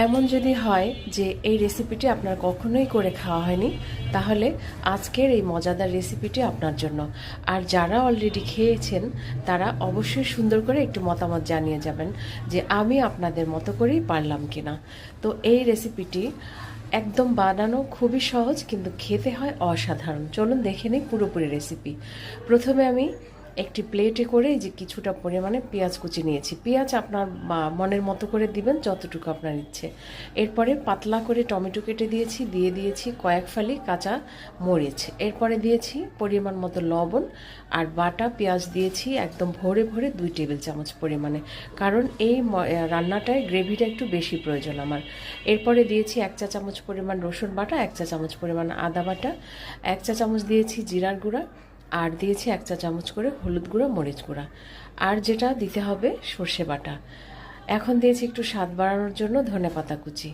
এমন যদি হয় যে এই রেসিপিটি আপনার কখনোই করে খাওয়া হয়নি, তাহলে আজকের এই মজাদার রেসিপিটি আপনার জন্য। আর যারা অলরেডি খেয়েছেন তারা অবশ্যই সুন্দর করে একটু মতামত জানিয়ে যাবেন যে আমি আপনাদের মতো করেই পারলাম কিনা। তো এই রেসিপিটি একদম বানানো খুবই সহজ, কিন্তু খেতে হয় অসাধারণ। চলুন দেখে নিই পুরোপুরি রেসিপি। প্রথমে আমি একটি প্লেটে করে যে কিছুটা পরিমাণে পেঁয়াজ কুচি নিয়েছি। পেঁয়াজ আপনার মনের মতো করে দিবেন, যতটুকু আপনার ইচ্ছে। এরপরে পাতলা করে টমেটো কেটে দিয়েছি, দিয়ে দিয়েছি কয়েক ফালি কাঁচা মরিচ। এরপরে দিয়েছি পরিমাণ মতো লবণ, আর বাটা পেঁয়াজ দিয়েছি একদম ভরে ভরে 2 টেবিল চামচ পরিমাণে, কারণ এই রান্নাটায় গ্রেভিটা একটু বেশি প্রয়োজন আমার। এরপরে দিয়েছি 1 চা চামচ পরিমাণ রসুন বাটা, 1 চা চামচ পরিমাণ আদা বাটা, 1 চা চামচ দিয়েছি জিরার গুঁড়া, আর দিয়েছি 1 চা চামচ করে হলুদ গুঁড়ো, মরিচ গুঁড়া, আর যেটা দিতে হবে সর্ষে বাটা। এখন দিয়েছি একটু স্বাদ বাড়ানোর জন্য ধনেপাতা কুচি।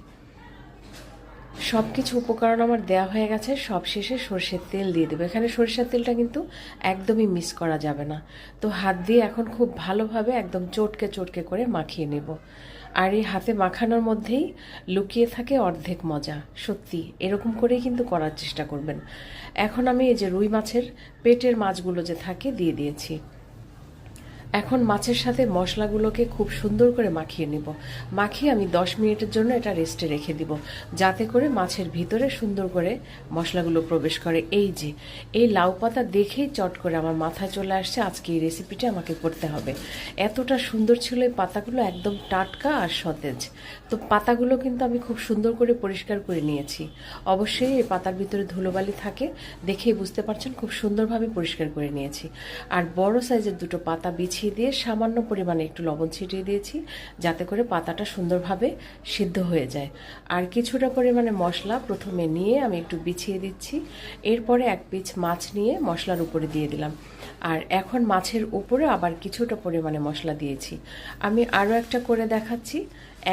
সব কিছু উপকরণ আমার দেওয়া হয়ে গেছে। সব শেষে সর্ষের তেল দিয়ে দেবো। এখানে সর্ষের তেলটা কিন্তু একদমই মিস করা যাবে না। তো হাত দিয়ে এখন খুব ভালোভাবে একদম চটকে চটকে করে মাখিয়ে নেব। আর এই হাতে মাখানোর মধ্যেই লুকিয়ে থাকে অর্ধেক মজা। সত্যি এরকম করেই কিন্তু করার চেষ্টা করবেন। এখন আমি এই যে রুই মাছের পেটের মাছগুলো যে থাকে দিয়ে দিয়েছি। এখন মাছের সাথে মশলাগুলোকে খুব সুন্দর করে মাখিয়ে নিব। মাখিয়ে আমি 10 মিনিটের জন্য এটা রেস্টে রেখে দিব, যাতে করে মাছের ভিতরে সুন্দর করে মশলাগুলো প্রবেশ করে। এই যে এই লাউ পাতা দেখেই চট করে আমার মাথায় চলে আসছে আজকে এই রেসিপিটা আমাকে করতে হবে। এতটা সুন্দর ছিল এই পাতাগুলো, একদম টাটকা আর সতেজ। তো পাতাগুলো কিন্তু আমি খুব সুন্দর করে পরিষ্কার করে নিয়েছি। অবশ্যই এই পাতার ভিতরে ধুলোবালি থাকে, দেখেই বুঝতে পারছেন খুব সুন্দরভাবে পরিষ্কার করে নিয়েছি। আর বড় সাইজের 2টো পাতা বিছিয়ে দিয়ে সামান্য পরিমাণে একটু লবণ ছিটিয়ে দিয়েছি, যাতে করে পাতাটা সুন্দরভাবে সিদ্ধ হয়ে যায়। আর কিছুটা পরিমাণে মশলা প্রথমে নিয়ে আমি একটু বিছিয়ে দিচ্ছি। এরপরে 1 পিস মাছ নিয়ে মশলার উপরে দিয়ে দিলাম। আর এখন মাছের উপরে আবার কিছুটা পরিমাণে মশলা দিয়েছি। আমি আরও একটা করে দেখাচ্ছি।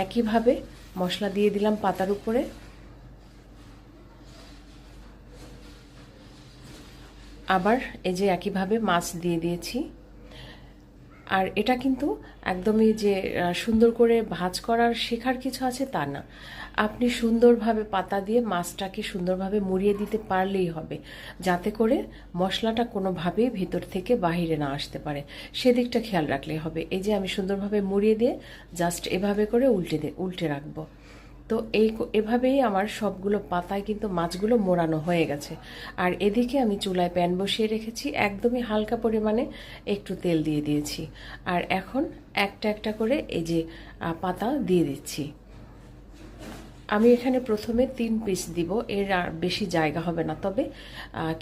একইভাবে মশলা দিয়ে দিলাম পাতার উপরে। আবার এই যে একইভাবে মাছ দিয়ে দিয়েছি। আর এটা কিন্তু একদমই যে সুন্দর করে ভাজ করার শেখার কিছু আছে তা না। আপনি সুন্দরভাবে পাতা দিয়ে মাছটাকে সুন্দরভাবে মুড়িয়ে দিতে পারলেই হবে, যাতে করে মশলাটা কোনোভাবেই ভিতর থেকে বাহিরে না আসতে পারে। সেদিকটা খেয়াল রাখলেই হবে। এই যে আমি সুন্দরভাবে মুড়িয়ে দিয়ে জাস্ট এভাবে করে উল্টে রাখবো। তো এভাবেই আমার সবগুলো পাতায় কিন্তু মাছগুলো মোড়ানো হয়ে গেছে। আর এদিকে আমি চুলায় প্যান বসিয়ে রেখেছি, একদমই হালকা পরিমাণে একটু তেল দিয়ে দিয়েছি। আর এখন একটা একটা করে এই যে পাতা দিয়ে দিচ্ছি। আমি এখানে প্রথমে 3 পিস দিব, এর আর বেশি জায়গা হবে না। তবে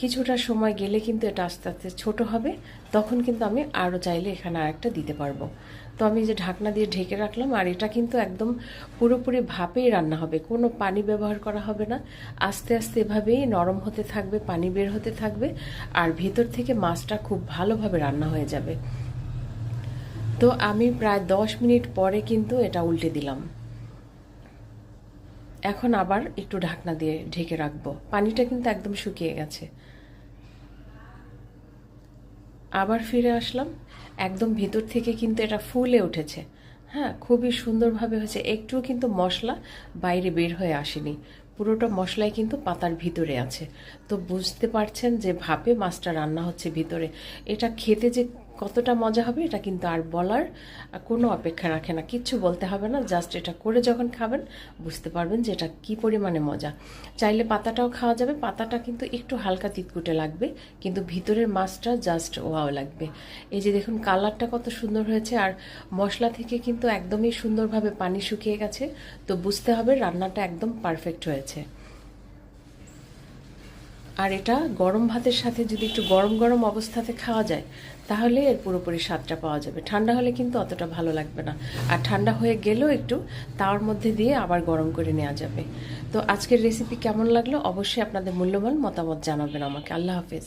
কিছুটা সময় গেলে কিন্তু এটা আস্তে আস্তে ছোট হবে, তখন কিন্তু আমি আরও চাইলে এখানে আরেকটা দিতে পারবো। তো আমি যে ঢাকনা দিয়ে ঢেকে রাখলাম। আর এটা কিন্তু একদম পুরোপুরি ভাপেই রান্না হবে, কোনো পানি ব্যবহার করা হবে না। আস্তে আস্তে এভাবেই নরম হতে থাকবে, পানি বের হতে থাকবে, আর ভেতর থেকে মাছটা খুব ভালোভাবে রান্না হয়ে যাবে। তো আমি প্রায় 10 মিনিট পরে কিন্তু এটা উল্টে দিলাম। এখন আবার একটু ঢাকনা দিয়ে ঢেকে রাখবো। পানিটা কিন্তু একদম শুকিয়ে গেছে। আবার ফিরে আসলাম। একদম ভেতর থেকে কিন্তু এটা ফুলে উঠেছে। হ্যাঁ, খুবই সুন্দরভাবে হয়েছে। একটুও কিন্তু মশলা বাইরে বের হয়ে আসেনি, পুরোটা মশলাই কিন্তু পাতার ভিতরে আছে। তো বুঝতে পারছেন যে ভাপে মাছটা রান্না হচ্ছে ভিতরে। এটা খেতে যে কতটা মজা হবে এটা কিন্তু আর বলার কোনো অপেক্ষা রাখে না। কিচ্ছু বলতে হবে না, জাস্ট এটা করে যখন খাবেন বুঝতে পারবেন যে এটা কী পরিমাণে মজা। চাইলে পাতাটাও খাওয়া যাবে। পাতাটা কিন্তু একটু হালকা তিতকুটে লাগবে, কিন্তু ভিতরের মাছটা জাস্ট ওয়াও লাগবে। এই যে দেখুন কালারটা কত সুন্দর হয়েছে, আর মশলা থেকে কিন্তু একদমই সুন্দরভাবে পানি শুকিয়ে গেছে। তো বুঝতে হবে রান্নাটা একদম পারফেক্ট হয়েছে। আর এটা গরম ভাতের সাথে যদি একটু গরম গরম অবস্থাতে খাওয়া যায়, তাহলে এর পুরোপুরি স্বাদটা পাওয়া যাবে। ঠান্ডা হলে কিন্তু অতটা ভালো লাগবে না। আর ঠান্ডা হয়ে গেলেও একটু তাওয়ার মধ্যে দিয়ে আবার গরম করে নেওয়া যাবে। তো আজকের রেসিপি কেমন লাগলো অবশ্যই আপনাদের মূল্যবান মতামত জানাবেন আমাকে। আল্লাহ হাফেজ।